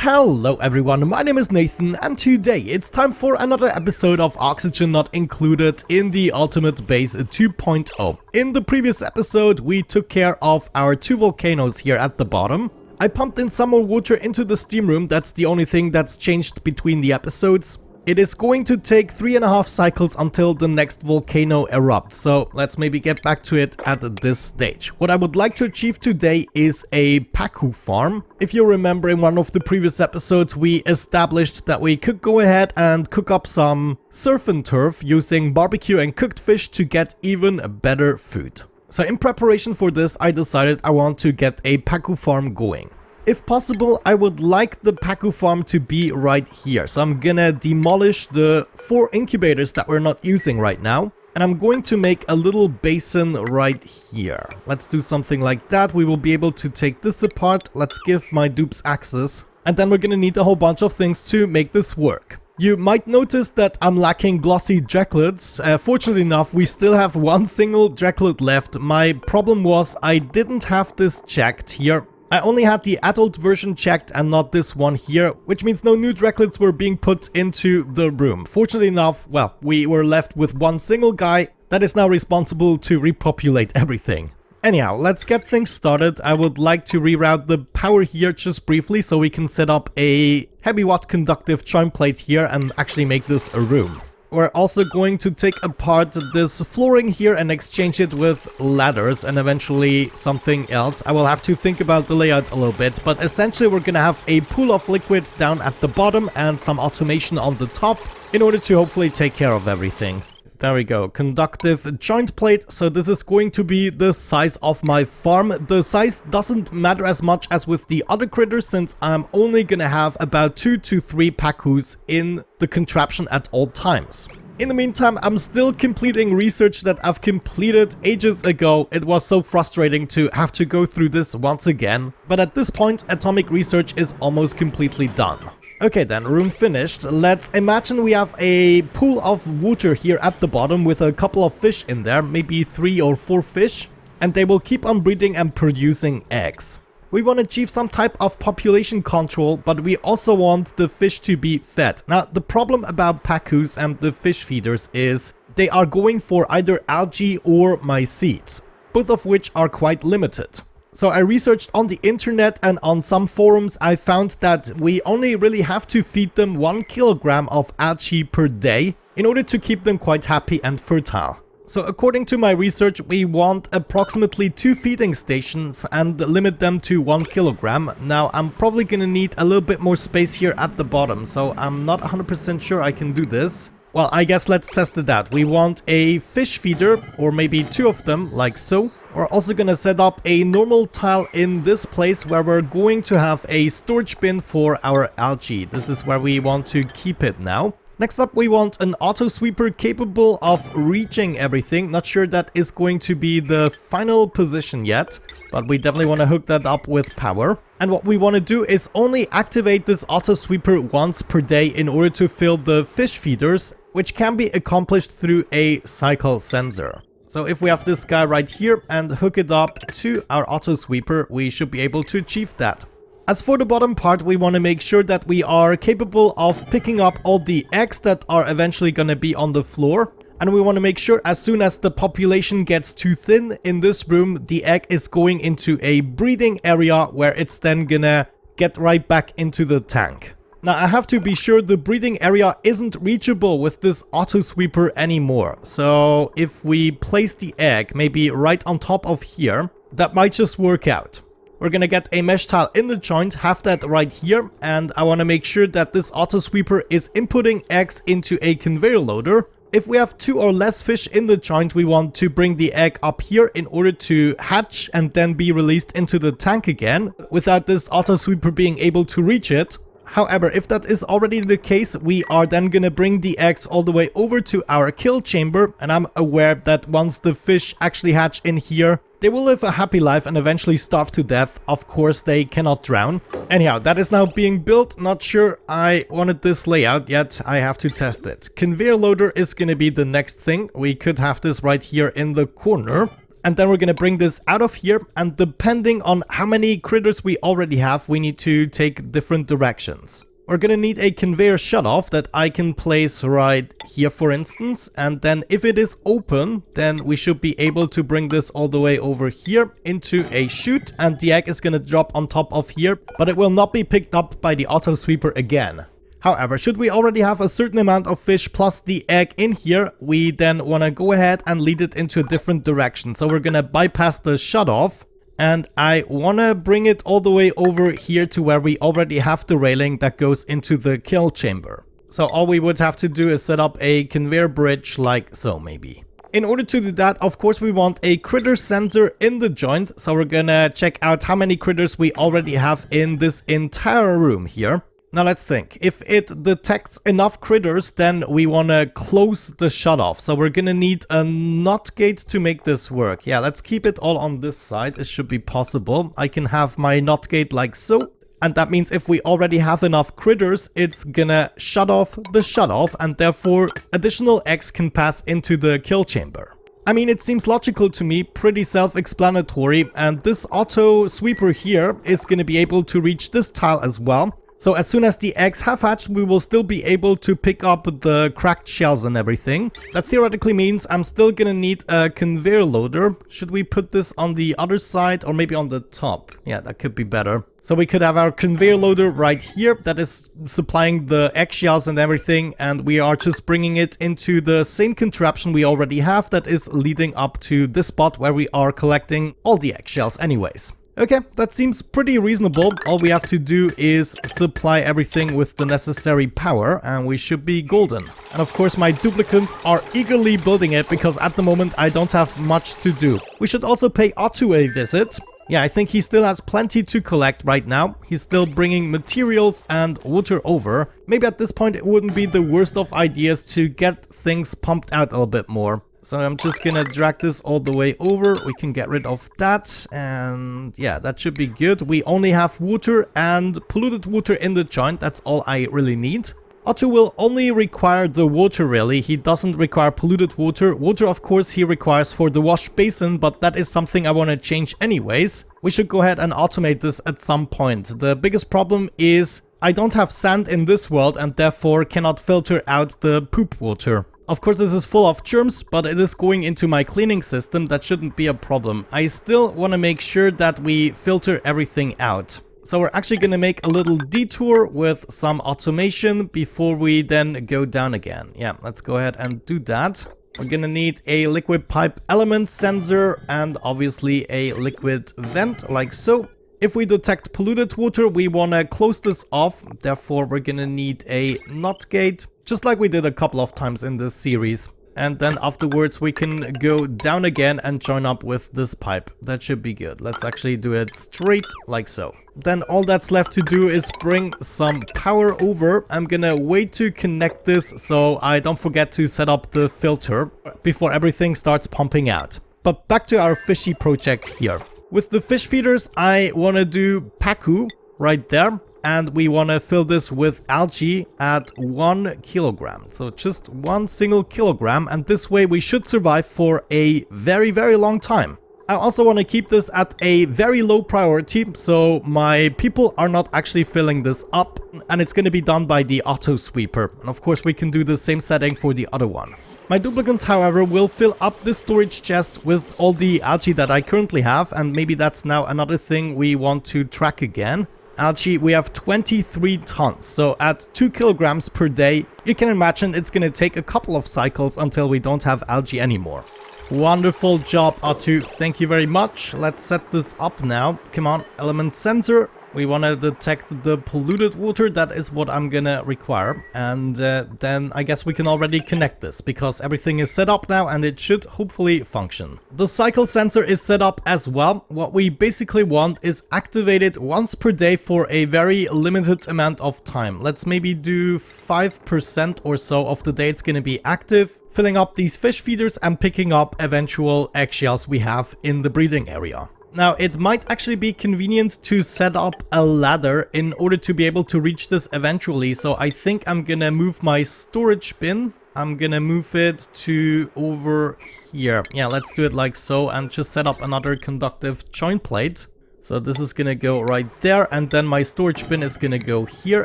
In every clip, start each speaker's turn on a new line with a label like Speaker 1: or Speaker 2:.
Speaker 1: Hello everyone, my name is Nathan and today it's time for another episode of Oxygen Not Included in the Ultimate Base 2.0. In the previous episode we took care of our two volcanoes here at the bottom. I pumped in some more water into the steam room, that's the only thing that's changed between the episodes. It is going to take 3.5 cycles until the next volcano erupts, so let's maybe get back to it at this stage. What I would like to achieve today is a Pacu farm. If you remember, in one of the previous episodes we established that we could go ahead and cook up some surf and turf using barbecue and cooked fish to get even better food. So in preparation for this I decided I want to get a Pacu farm going. If possible, I would like the Pacu farm to be right here. So I'm gonna demolish the 4 incubators that we're not using right now. And I'm going to make a little basin right here. Let's do something like that. We will be able to take this apart. Let's give my dupes access. And then we're gonna need a whole bunch of things to make this work. You might notice that I'm lacking glossy Draclets. Fortunately enough, we still have one single Draclet left. My problem was I didn't have this checked here. I only had the adult version checked and not this one here, which means no new Draclets were being put into the room. Fortunately enough, well, we were left with one single guy that is now responsible to repopulate everything. Anyhow, let's get things started. I would like to reroute the power here just briefly so we can set up a heavy watt conductive joint plate here and actually make this a room. We're also going to take apart this flooring here and exchange it with ladders and eventually something else. I will have to think about the layout a little bit, but essentially we're gonna have a pool of liquid down at the bottom and some automation on the top in order to hopefully take care of everything. There we go, conductive joint plate. So this is going to be the size of my farm. The size doesn't matter as much as with the other critters since I'm only gonna have about 2 to 3 Pacus in the contraption at all times. In the meantime, I'm still completing research that I've completed ages ago. It was so frustrating to have to go through this once again. But at this point, atomic research is almost completely done. Okay then, room finished. Let's imagine we have a pool of water here at the bottom with a couple of fish in there, maybe 3 or 4 fish, and they will keep on breeding and producing eggs. We want to achieve some type of population control, but we also want the fish to be fed. Now, the problem about Pacus and the fish feeders is they are going for either algae or my seeds, both of which are quite limited. So I researched on the internet and on some forums I found that we only really have to feed them 1 kilogram of algae per day in order to keep them quite happy and fertile. So according to my research we want approximately 2 feeding stations and limit them to 1 kilogram. Now I'm probably gonna need a little bit more space here at the bottom, so I'm not 100% sure I can do this. Well, I guess let's test it out. We want a fish feeder, or maybe 2 of them, like so. We're also gonna set up a normal tile in this place where we're going to have a storage bin for our algae. This is where we want to keep it now. Next up we want an auto sweeper capable of reaching everything. Not sure that is going to be the final position yet, but we definitely want to hook that up with power. And what we want to do is only activate this auto sweeper once per day in order to fill the fish feeders, which can be accomplished through a cycle sensor. So if we have this guy right here and hook it up to our auto sweeper, we should be able to achieve that. As for the bottom part, we want to make sure that we are capable of picking up all the eggs that are eventually going to be on the floor. And we want to make sure as soon as the population gets too thin in this room, the egg is going into a breeding area where it's then gonna get right back into the tank. Now I have to be sure the breeding area isn't reachable with this auto sweeper anymore. So if we place the egg maybe right on top of here, that might just work out. We're gonna get a mesh tile in the joint, have that right here, and I want to make sure that this auto sweeper is inputting eggs into a conveyor loader. If we have 2 or less fish in the joint, we want to bring the egg up here in order to hatch and then be released into the tank again, without this auto sweeper being able to reach it. However, if that is already the case, we are then gonna bring the eggs all the way over to our kill chamber, and I'm aware that once the fish actually hatch in here, they will live a happy life and eventually starve to death. Of course, they cannot drown. Anyhow, that is now being built. Not sure I wanted this layout yet. I have to test it. Conveyor loader is gonna be the next thing. We could have this right here in the corner. And then we're gonna bring this out of here, and depending on how many critters we already have, we need to take different directions. We're gonna need a conveyor shutoff that I can place right here, for instance, and then if it is open, then we should be able to bring this all the way over here into a chute, and the egg is gonna drop on top of here, but it will not be picked up by the auto sweeper again. However, should we already have a certain amount of fish plus the egg in here, we then want to go ahead and lead it into a different direction. So we're going to bypass the shutoff, and I want to bring it all the way over here to where we already have the railing that goes into the kill chamber. So all we would have to do is set up a conveyor bridge like so, maybe. In order to do that, of course, we want a critter sensor in the joint. So we're going to check out how many critters we already have in this entire room here. Now let's think. If it detects enough critters, then we want to close the shutoff. So we're gonna need a NOT gate to make this work. Yeah, let's keep it all on this side. It should be possible. I can have my NOT gate like so. And that means if we already have enough critters, it's gonna shut off the shutoff, and therefore additional eggs can pass into the kill chamber. I mean, it seems logical to me, pretty self-explanatory, and this auto sweeper here is gonna be able to reach this tile as well. So as soon as the eggs have hatched, we will still be able to pick up the cracked shells and everything. That theoretically means I'm still gonna need a conveyor loader. Should we put this on the other side or maybe on the top? Yeah, that could be better. So we could have our conveyor loader right here that is supplying the eggshells and everything, and we are just bringing it into the same contraption we already have that is leading up to this spot where we are collecting all the eggshells anyways. Okay, that seems pretty reasonable. All we have to do is supply everything with the necessary power and we should be golden. And of course my duplicants are eagerly building it because at the moment I don't have much to do. We should also pay Otto a visit. Yeah, I think he still has plenty to collect right now. He's still bringing materials and water over. Maybe at this point it wouldn't be the worst of ideas to get things pumped out a little bit more. So I'm just gonna drag this all the way over. We can get rid of that, and yeah, that should be good. We only have water and polluted water in the joint. That's all I really need. Otto will only require the water really. He doesn't require polluted water. Water, of course, he requires for the wash basin, but that is something I want to change anyways. We should go ahead and automate this at some point. The biggest problem is I don't have sand in this world and therefore cannot filter out the poop water. Of course, this is full of germs, but it is going into my cleaning system. That shouldn't be a problem. I still want to make sure that we filter everything out. So we're actually going to make a little detour with some automation before we then go down again. Yeah, let's go ahead and do that. We're going to need a liquid pipe element sensor and obviously a liquid vent like so. If we detect polluted water, we want to close this off. Therefore, we're going to need a NOT gate, just like we did a couple of times in this series. And then afterwards, we can go down again and join up with this pipe. That should be good. Let's actually do it straight like so. Then all that's left to do is bring some power over. I'm gonna wait to connect this so I don't forget to set up the filter before everything starts pumping out. But back to our fishy project here. With the fish feeders, I want to do paku right there. And we want to fill this with algae at 1 kilogram. So just 1 single kilogram. And this way we should survive for a very, very long time. I also want to keep this at a very low priority. So my people are not actually filling this up. And it's going to be done by the auto sweeper. And of course we can do the same setting for the other one. My duplicants, however, will fill up this storage chest with all the algae that I currently have. And maybe that's now another thing we want to track again. Algae, we have 23 tons, so at 2 kilograms per day, you can imagine it's gonna take a couple of cycles until we don't have algae anymore. Wonderful job, Otto. Thank you very much. Let's set this up now. Come on, element sensor. We want to detect the polluted water. That is what I'm gonna require. And then I guess we can already connect this because everything is set up now and it should hopefully function. The cycle sensor is set up as well. What we basically want is activated once per day for a very limited amount of time. Let's maybe do 5% or so of the day it's gonna be active, filling up these fish feeders and picking up eventual eggshells we have in the breeding area. Now, it might actually be convenient to set up a ladder in order to be able to reach this eventually. So I think I'm gonna move my storage bin. I'm gonna move it to over here. Yeah, let's do it like so and just set up another conductive joint plate. So this is gonna go right there, and then my storage bin is gonna go here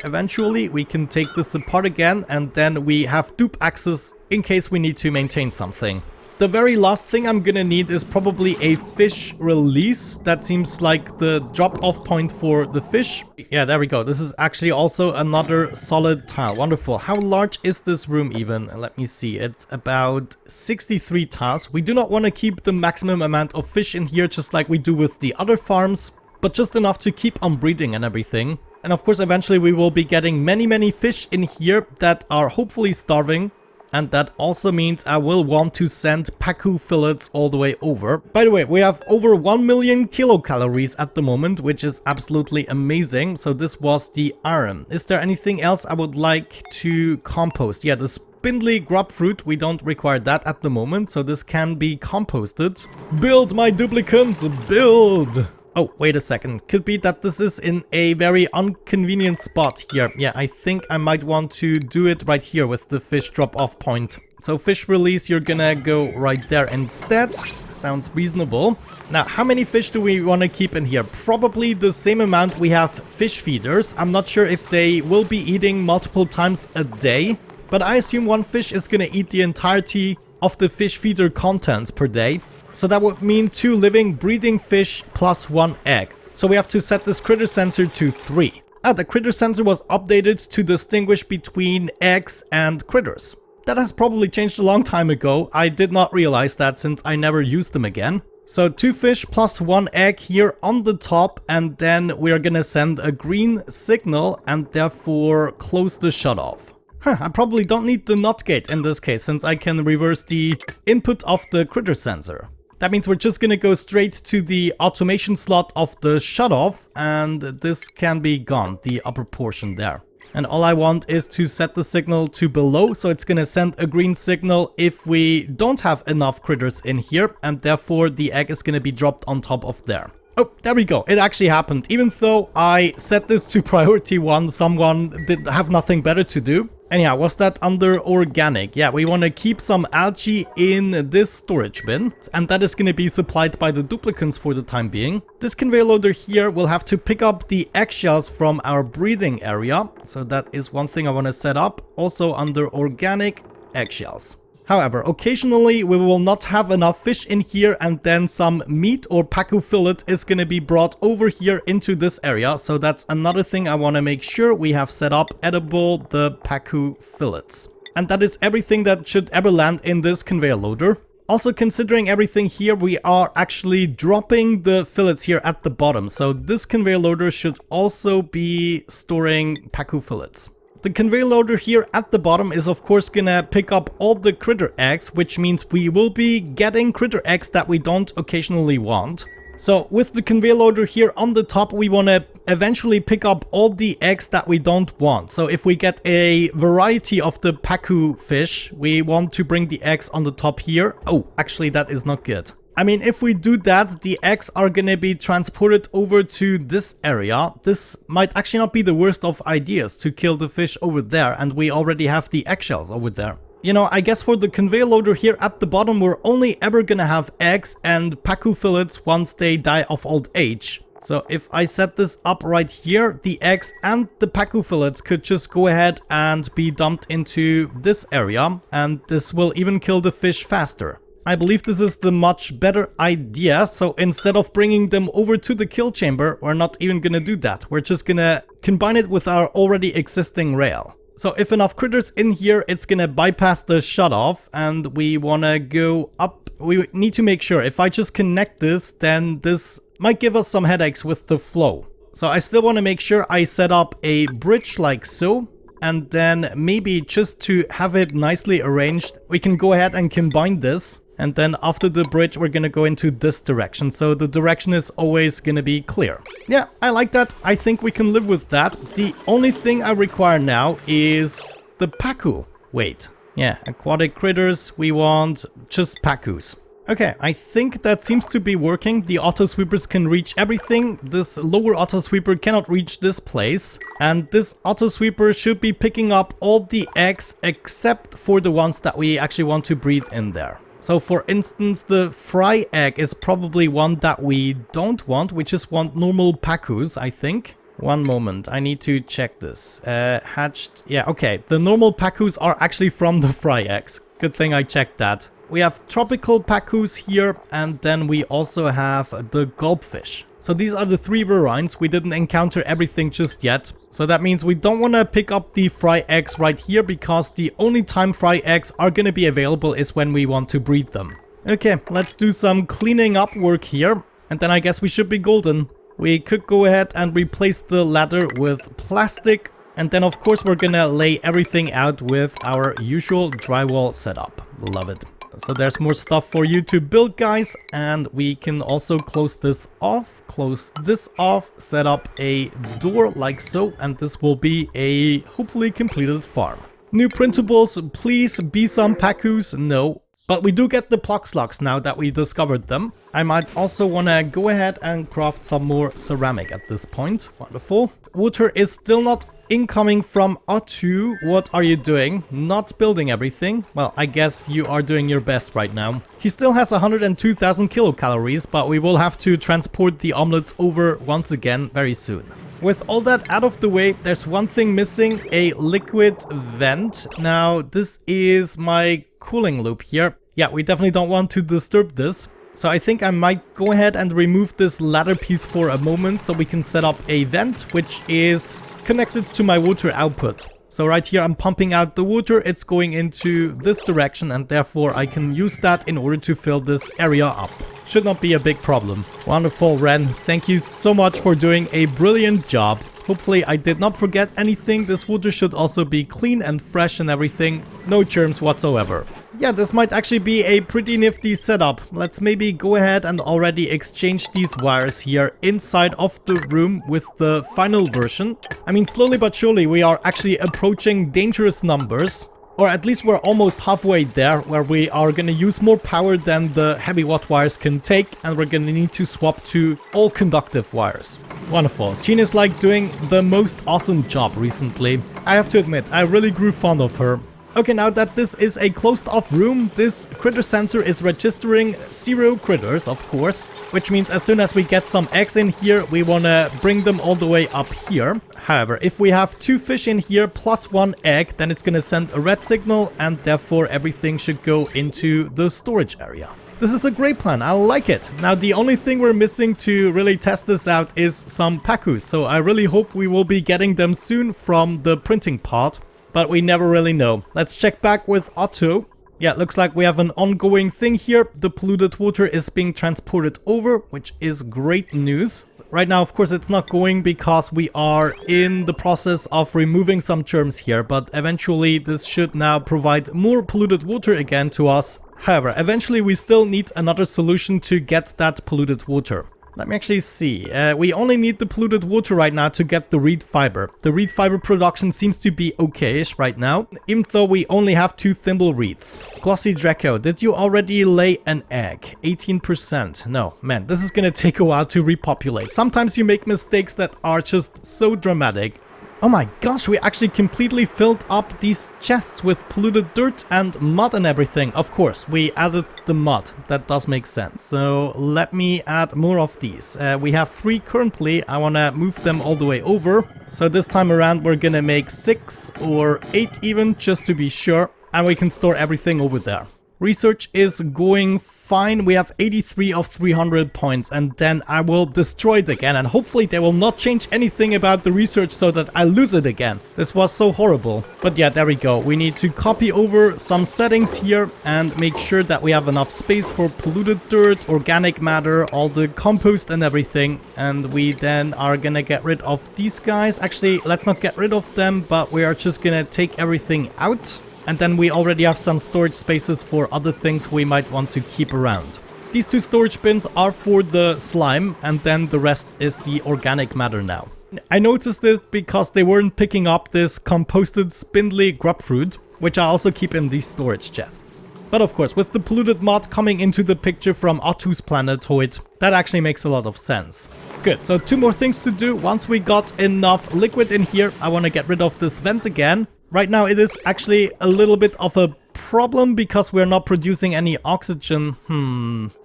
Speaker 1: eventually. We can take this apart again, and then we have dupe access in case we need to maintain something. The very last thing I'm gonna need is probably a fish release. That seems like the drop-off point for the fish. Yeah, there we go. This is actually also another solid tile. Wonderful. How large is this room even? Let me see. It's about 63 tiles. We do not want to keep the maximum amount of fish in here just like we do with the other farms, but just enough to keep on breeding and everything. And of course, eventually we will be getting many fish in here that are hopefully starving. And that also means I will want to send pacu fillets all the way over. By the way, we have over 1 million kilocalories at the moment, which is absolutely amazing. So this was the iron. Is there anything else I would like to compost? Yeah, the spindly grub fruit, we don't require that at the moment, so this can be composted. Build my duplicants, build! Oh, wait a second. Could be that this is in a very inconvenient spot here. Yeah, I think I might want to do it right here with the fish drop-off point. So fish release, you're gonna go right there instead. Sounds reasonable. Now, how many fish do we want to keep in here? Probably the same amount we have fish feeders. I'm not sure if they will be eating multiple times a day, but I assume one fish is gonna eat the entirety of the fish feeder contents per day. So that would mean 2 living breeding fish plus 1 egg. So we have to set this critter sensor to 3. The critter sensor was updated to distinguish between eggs and critters. That has probably changed a long time ago. I did not realize that since I never used them again. So 2 fish plus 1 egg here on the top, and then we're gonna send a green signal and therefore close the shutoff. I probably don't need the NOT gate in this case, since I can reverse the input of the critter sensor. That means we're just gonna go straight to the automation slot of the shutoff, and this can be gone, the upper portion there. And all I want is to set the signal to below, so it's gonna send a green signal if we don't have enough critters in here, and therefore the egg is gonna be dropped on top of there. Oh, there we go. It actually happened. Even though I set this to priority 1, someone did have nothing better to do. Anyhow, was that under organic? Yeah, we want to keep some algae in this storage bin, and that is going to be supplied by the duplicants for the time being. This conveyor loader here will have to pick up the eggshells from our breeding area, so that is one thing I want to set up. Also under organic, eggshells. However, occasionally we will not have enough fish in here, and then some meat or pacu fillet is going to be brought over here into this area. So that's another thing I want to make sure we have set up: edible the pacu fillets. And that is everything that should ever land in this conveyor loader. Also, considering everything here, we are actually dropping the fillets here at the bottom. So this conveyor loader should also be storing pacu fillets. The conveyor loader here at the bottom is of course gonna pick up all the critter eggs, which means we will be getting critter eggs that we don't occasionally want. So with the conveyor loader here on the top, we want to eventually pick up all the eggs that we don't want. So if we get a variety of the pacu fish, we want to bring the eggs on the top here. Oh, actually that is not good. I mean, if we do that, the eggs are gonna be transported over to this area. This might actually not be the worst of ideas to kill the fish over there, and we already have the eggshells over there. You know, I guess for the conveyor loader here at the bottom, we're only ever gonna have eggs and pacu fillets once they die of old age. So if I set this up right here, the eggs and the pacu fillets could just go ahead and be dumped into this area, and this will even kill the fish faster. I believe this is the much better idea, so instead of bringing them over to the kill chamber, we're not even gonna do that. We're just gonna combine it with our already existing rail. So if enough critters in here, it's gonna bypass the shutoff, and we wanna go up. We need to make sure, if I just connect this, then this might give us some headaches with the flow. So I still wanna make sure I set up a bridge like so. And then maybe just to have it nicely arranged, we can go ahead and combine this. And then after the bridge, we're gonna go into this direction. So the direction is always gonna be clear. Yeah, I like that. I think we can live with that. The only thing I require now is the pacu. Wait. Yeah, aquatic critters. We want just pacus. Okay, I think that seems to be working. The auto sweepers can reach everything. This lower auto sweeper cannot reach this place. And this auto sweeper should be picking up all the eggs except for the ones that we actually want to breed in there. So for instance, the fry egg is probably one that we don't want. We just want normal pacus, I think. One moment, I need to check this. Hatched, yeah, okay. The normal pacus are actually from the fry eggs. Good thing I checked that. We have tropical pacus here, and then we also have the gulpfish. So these are the 3 variants. We didn't encounter everything just yet. So that means we don't want to pick up the fry eggs right here, because the only time fry eggs are going to be available is when we want to breed them. Okay, let's do some cleaning up work here, and then I guess we should be golden. We could go ahead and replace the ladder with plastic. And then of course we're gonna lay everything out with our usual drywall setup. Love it. So there's more stuff for you to build, guys. And we can also close this off, set up a door like so. And this will be a hopefully completed farm. New printables, please be some pacus. No. But we do get the pluck slugs now that we discovered them. I might also want to go ahead and craft some more ceramic at this point. Wonderful. Water is still not incoming from Otto. What are you doing? Not building everything? Well, I guess you are doing your best right now. He still has 102,000 kilocalories, but we will have to transport the omelets over once again very soon. With all that out of the way, there's one thing missing, a liquid vent. Now, this is my cooling loop here. Yeah, we definitely don't want to disturb this. So I think I might go ahead and remove this ladder piece for a moment so we can set up a vent, which is connected to my water output. So right here I'm pumping out the water, it's going into this direction, and therefore I can use that in order to fill this area up. Should not be a big problem. Wonderful, Ren. Thank you so much for doing a brilliant job. Hopefully I did not forget anything. This water should also be clean and fresh and everything. No germs whatsoever. Yeah, this might actually be a pretty nifty setup. Let's maybe go ahead and already exchange these wires here inside of the room with the final version. I mean, slowly but surely we are actually approaching dangerous numbers. Or at least we're almost halfway there, where we are gonna use more power than the heavy watt wires can take, and we're gonna need to swap to all conductive wires. Wonderful. Jean is like doing the most awesome job recently. I have to admit, I really grew fond of her. Okay, now that this is a closed off room, this critter sensor is registering 0 critters, of course, which means as soon as we get some eggs in here, we want to bring them all the way up here. However, if we have 2 fish in here plus 1 egg, then it's going to send a red signal, and therefore everything should go into the storage area. This is a great plan, I like it. Now the only thing we're missing to really test this out is some pacus, so I really hope we will be getting them soon from the printing part. But we never really know. Let's check back with Otto. Yeah, it looks like we have an ongoing thing here. The polluted water is being transported over, which is great news. Right now, of course, it's not going because we are in the process of removing some germs here. But eventually, this should now provide more polluted water again to us. However, eventually we still need another solution to get that polluted water. Let me actually see. We only need the polluted water right now to get the reed fiber. The reed fiber production seems to be okay-ish right now, even though we only have 2 thimble reeds. Glossy Draco, did you already lay an egg? 18%. No, man, this is gonna take a while to repopulate. Sometimes you make mistakes that are just so dramatic. Oh my gosh, we actually completely filled up these chests with polluted dirt and mud and everything. Of course, we added the mud. That does make sense. So let me add more of these. We have 3 currently. I want to move them all the way over. So this time around, we're going to make 6 or 8 even, just to be sure. And we can store everything over there. Research is going fine. We have 83 of 300 points, and then I will destroy it again, and hopefully they will not change anything about the research so that I lose it again. This was so horrible. But yeah, there we go. We need to copy over some settings here and make sure that we have enough space for polluted dirt, organic matter, all the compost and everything. And we then are gonna get rid of these guys. Actually, let's not get rid of them, but we are just gonna take everything out. And then we already have some storage spaces for other things we might want to keep around. These 2 storage bins are for the slime, and then the rest is the organic matter now. I noticed it because they weren't picking up this composted spindly grub fruit, which I also keep in these storage chests. But of course, with the polluted mod coming into the picture from Otto's planetoid, that actually makes a lot of sense. Good, so 2 more things to do. Once we got enough liquid in here, I want to get rid of this vent again. Right now it is actually a little bit of a problem because we're not producing any oxygen.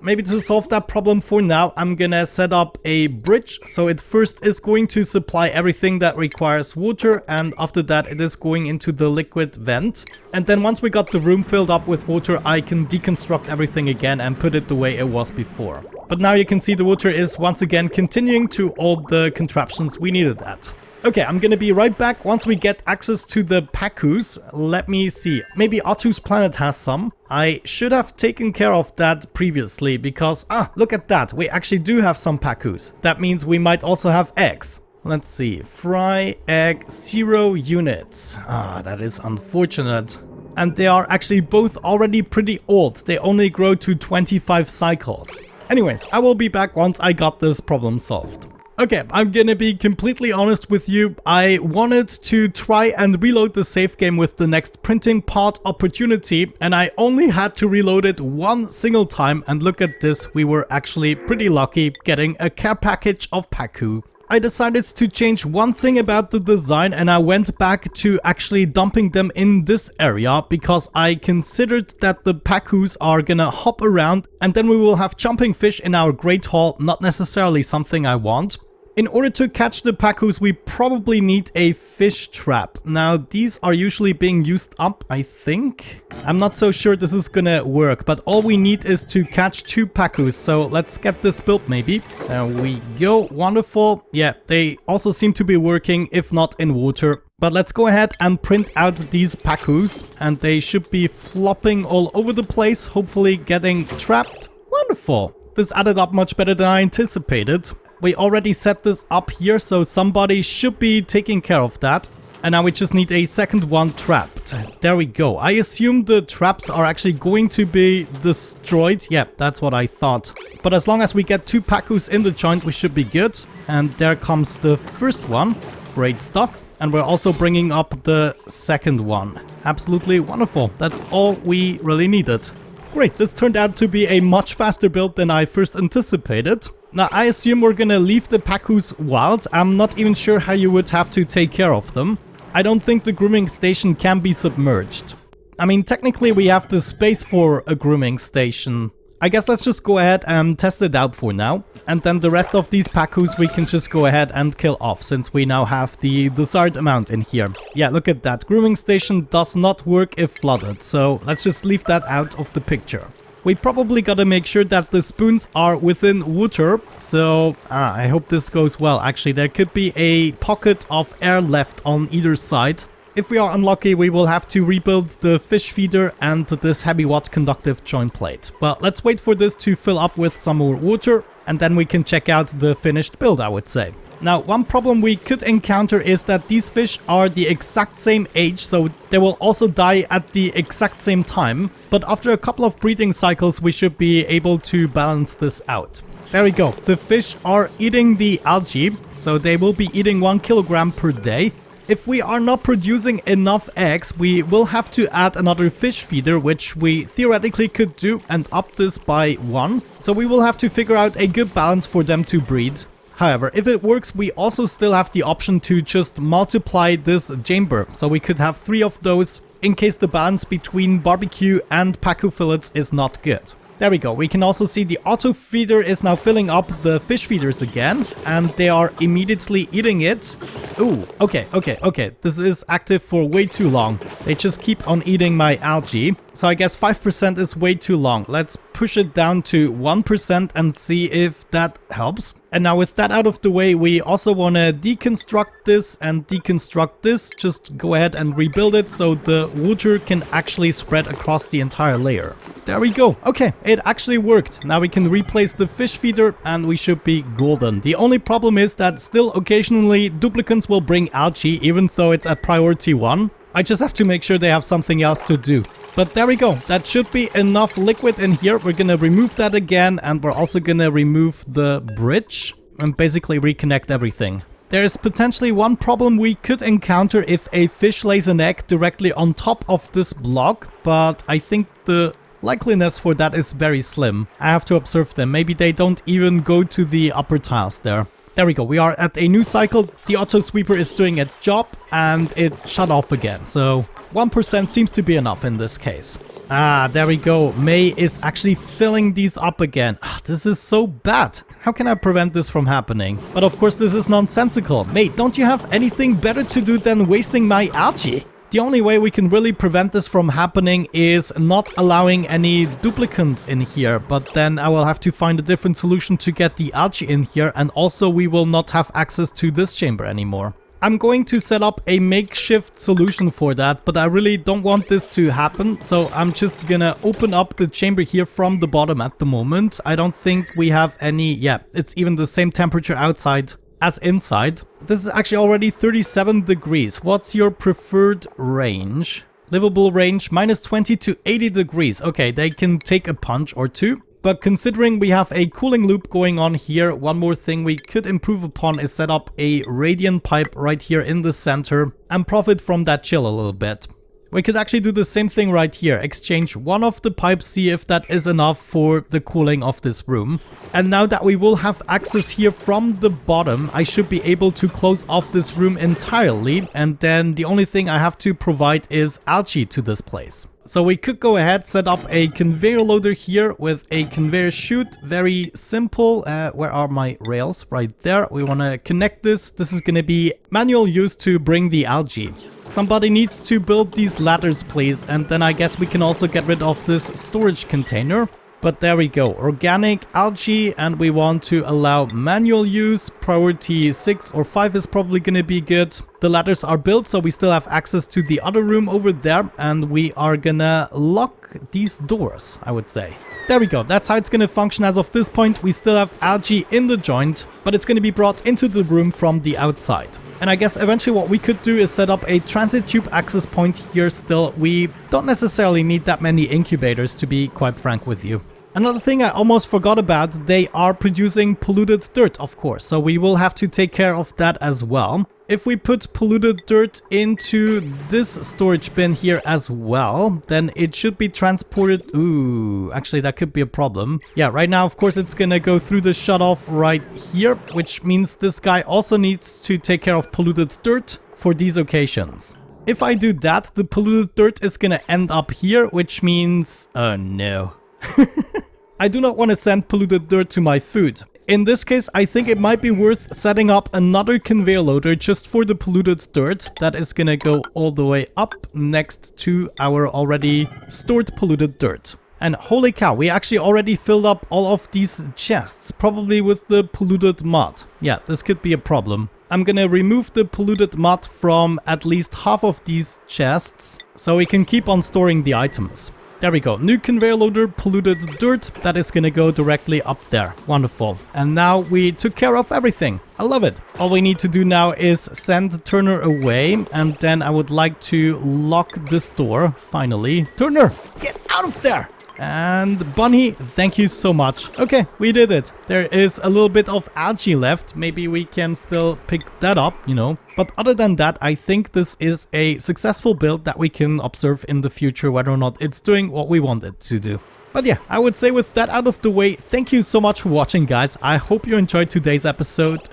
Speaker 1: Maybe to solve that problem for now, I'm gonna set up a bridge. So it first is going to supply everything that requires water, and after that it is going into the liquid vent. And then once we got the room filled up with water, I can deconstruct everything again and put it the way it was before. But now you can see the water is once again continuing to all the contraptions we needed at. Okay, I'm gonna be right back once we get access to the Pacus. Let me see. Maybe Otto's planet has some. I should have taken care of that previously because, look at that. We actually do have some Pacus. That means we might also have eggs. Let's see. Fry egg 0 units. That is unfortunate. And they are actually both already pretty old. They only grow to 25 cycles. Anyways, I will be back once I got this problem solved. Okay, I'm gonna be completely honest with you. I wanted to try and reload the save game with the next printing pod opportunity, and I only had to reload it 1 single time, and look at this, we were actually pretty lucky getting a care package of Pacu. I decided to change one thing about the design, and I went back to actually dumping them in this area because I considered that the Pacus are gonna hop around and then we will have jumping fish in our Great Hall, not necessarily something I want. In order to catch the Pacus, we probably need a fish trap. Now, these are usually being used up, I think. I'm not so sure this is gonna work, but all we need is to catch 2 Pacus. So let's get this built maybe. There we go. Wonderful. Yeah, they also seem to be working, if not in water. But let's go ahead and print out these Pacus, and they should be flopping all over the place, hopefully getting trapped. Wonderful. This added up much better than I anticipated. We already set this up here, so somebody should be taking care of that. And now we just need a second one trapped. There we go. I assume the traps are actually going to be destroyed. Yeah, that's what I thought. But as long as we get 2 Pacus in the joint, we should be good. And there comes the first one. Great stuff. And we're also bringing up the second one. Absolutely wonderful. That's all we really needed. Great, this turned out to be a much faster build than I first anticipated. Now, I assume we're gonna leave the Pacus wild. I'm not even sure how you would have to take care of them. I don't think the grooming station can be submerged. I mean, technically we have the space for a grooming station. I guess let's just go ahead and test it out for now. And then the rest of these Pacus we can just go ahead and kill off, since we now have the desired amount in here. Yeah, look at that. Grooming station does not work if flooded, so let's just leave that out of the picture. We probably gotta make sure that the spoons are within water, so I hope this goes well. Actually, there could be a pocket of air left on either side. If we are unlucky, we will have to rebuild the fish feeder and this heavy watt conductive joint plate. But let's wait for this to fill up with some more water, and then we can check out the finished build, I would say. Now, one problem we could encounter is that these fish are the exact same age, so they will also die at the exact same time. But after a couple of breeding cycles, we should be able to balance this out. There we go. The fish are eating the algae, so they will be eating 1 kilogram per day. If we are not producing enough eggs, we will have to add another fish feeder, which we theoretically could do, and up this by 1. So we will have to figure out a good balance for them to breed. However, if it works, we also still have the option to just multiply this chamber. So we could have 3 of those in case the balance between barbecue and Pacu fillets is not good. There we go. We can also see the auto feeder is now filling up the fish feeders again, and they are immediately eating it. Ooh, okay. This is active for way too long. They just keep on eating my algae. So I guess 5% is way too long. Let's push it down to 1% and see if that helps. And now with that out of the way, we also want to deconstruct this and deconstruct this. Just go ahead and rebuild it so the water can actually spread across the entire layer. There we go. Okay, it actually worked. Now we can replace the fish feeder and we should be golden. The only problem is that still occasionally duplicants will bring algae, even though it's a priority 1. I just have to make sure they have something else to do. But there we go. That should be enough liquid in here. We're gonna remove that again, and we're also gonna remove the bridge and basically reconnect everything. There is potentially one problem we could encounter if a fish lays an egg directly on top of this block, but I think the Likeliness for that is very slim. I have to observe them. Maybe they don't even go to the upper tiles there. There we go. We are at a new cycle. The auto sweeper is doing its job and it shut off again. So 1% seems to be enough in this case. Ah, there we go. May is actually filling these up again. This is so bad. How can I prevent this from happening? But of course this is nonsensical. May, don't you have anything better to do than wasting my algae? The only way we can really prevent this from happening is not allowing any duplicants in here, but then I will have to find a different solution to get the algae in here, and also we will not have access to this chamber anymore. I'm going to set up a makeshift solution for that, but I really don't want this to happen, so I'm just gonna open up the chamber here from the bottom at the moment. I don't think we have any, yeah, it's even the same temperature outside as inside. This is actually already 37 degrees. What's your preferred range? Livable range, -20 to 80 degrees. Okay, they can take a punch or two. But considering we have a cooling loop going on here, one more thing we could improve upon is set up a radiant pipe right here in the center and profit from that chill a little bit. We could actually do the same thing right here, exchange one of the pipes, see if that is enough for the cooling of this room. And now that we will have access here from the bottom, I should be able to close off this room entirely, and then the only thing I have to provide is algae to this place. So we could go ahead, set up a conveyor loader here with a conveyor chute, very simple. Where are my rails? Right there. We want to connect this. This is going to be manual use to bring the algae. Somebody needs to build these ladders, please, and then I guess we can also get rid of this storage container. But there we go, organic algae, and we want to allow manual use. Priority 6 or 5 is probably going to be good. The ladders are built, so we still have access to the other room over there, and we are gonna lock these doors, I would say. There we go, that's how it's gonna function as of this point. We still have algae in the joint, but it's gonna be brought into the room from the outside. And I guess eventually what we could do is set up a transit tube access point here still. We don't necessarily need that many incubators, to be quite frank with you. Another thing I almost forgot about, they are producing polluted dirt, of course, so we will have to take care of that as well. If we put polluted dirt into this storage bin here as well, then it should be transported. Ooh, actually that could be a problem. Yeah, right now, of course, it's gonna go through the shutoff right here, which means this guy also needs to take care of polluted dirt for these occasions. If I do that, the polluted dirt is gonna end up here, which means... oh no. I do not want to send polluted dirt to my food. In this case, I think it might be worth setting up another conveyor loader just for the polluted dirt. That is gonna go all the way up next to our already stored polluted dirt. And holy cow, we actually already filled up all of these chests, probably with the polluted mud. Yeah, this could be a problem. I'm gonna remove the polluted mud from at least half of these chests so we can keep on storing the items. There we go. New conveyor loader, polluted dirt. That is gonna go directly up there. Wonderful. And now we took care of everything. I love it. All we need to do now is send Turner away. And then I would like to lock this door. Finally. Turner, get out of there. And Bunny, thank you so much. Okay, we did it. There is a little bit of algae left. Maybe we can still pick that up, you know. But other than that, I think this is a successful build that we can observe in the future, whether or not it's doing what we want it to do. But yeah, I would say with that out of the way, thank you so much for watching, guys. I hope you enjoyed today's episode.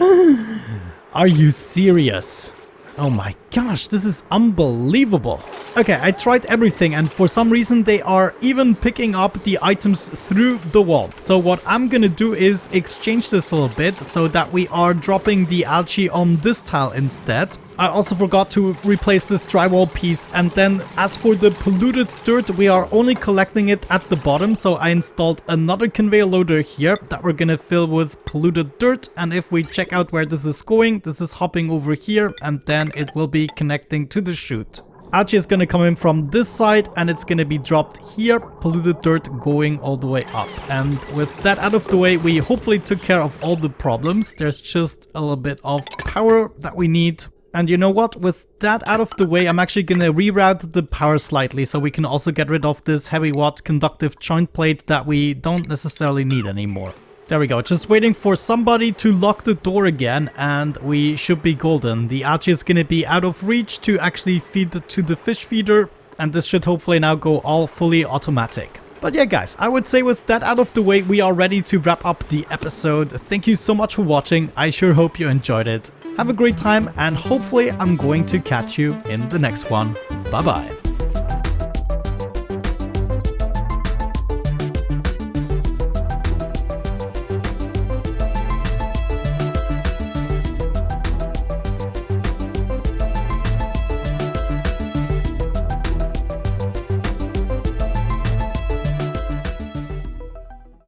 Speaker 1: Are you serious? Oh my gosh, this is unbelievable. Okay, I tried everything, and for some reason they are even picking up the items through the wall. So what I'm gonna do is exchange this a little bit so that we are dropping the algae on this tile instead. I also forgot to replace this drywall piece, and then as for the polluted dirt, we are only collecting it at the bottom, so I installed another conveyor loader here that we're gonna fill with polluted dirt, and if we check out where this is going, this is hopping over here, and then it will be connecting to the chute. Algae is gonna come in from this side, and it's gonna be dropped here, polluted dirt going all the way up. And with that out of the way, we hopefully took care of all the problems. There's just a little bit of power that we need. And you know what, with that out of the way, I'm actually gonna reroute the power slightly so we can also get rid of this heavy watt conductive joint plate that we don't necessarily need anymore. There we go, just waiting for somebody to lock the door again, and we should be golden. The algae is gonna be out of reach to actually feed to the fish feeder, and this should hopefully now go all fully automatic. But yeah guys, I would say with that out of the way, we are ready to wrap up the episode. Thank you so much for watching. I sure hope you enjoyed it. Have a great time, and hopefully I'm going to catch you in the next one. Bye bye.